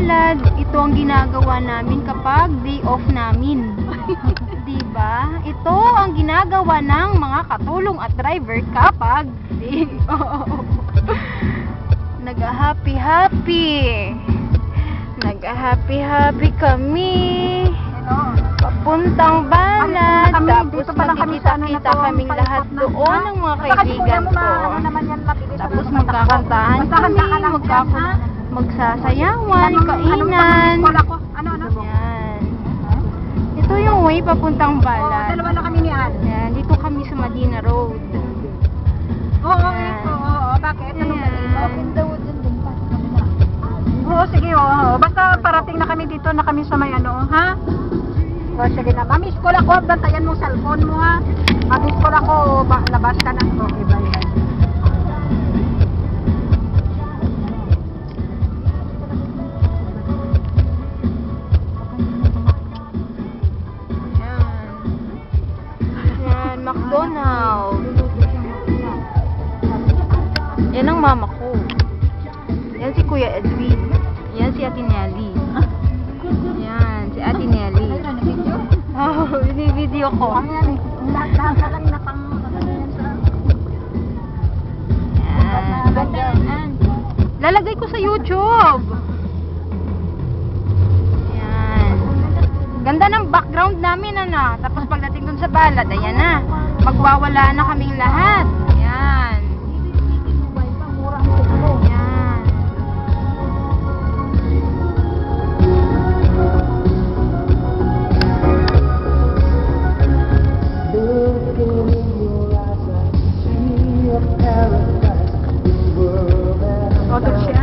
Palad, ito ang ginagawa namin kapag day off namin. Diba? Ito ang ginagawa ng mga katulong at driver kapag day off. Nag-happy-happy. Nag-happy-happy kami. Papuntang Balad. Tapos magkikita-kita kaming lahat doon ng mga kaibigan ko. Tapos magkakantahan kami, magsasayawan, kainan. Yan. Ito yung way papuntang Balad. Dalawa na kami ni Al. Yan. Dito kami sa Medina Road. Oo, bakit? Oo, sige, oo. Basta parating na kami dito, na kami sa may ano, ha? O, sige na. Mamiss ko lang ko, bantayan mo cellphone mo, ha? Mamiss ko lang ko, labas ka na. Okay, bye. Yan, McDonald's. Yan ang mama ko. Yan si Kuya Edwin. Yan si Ate Nelly. Yan, si Ate Nelly. Oh, ini-video ko. Yan. Lalagay ko sa YouTube. Yan. Ganda ng background namin, ano. Tapos pagdating dun sa Balad, ayan na. Magwawala na kaming lahat. Yan. Yan. Order siya.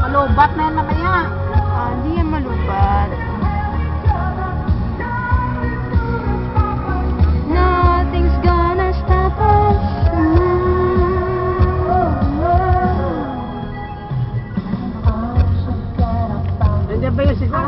Malubat na yan mamaya. Hindi yan malubat. Nothing's gonna stop us. Nandiyan ba yun siguro?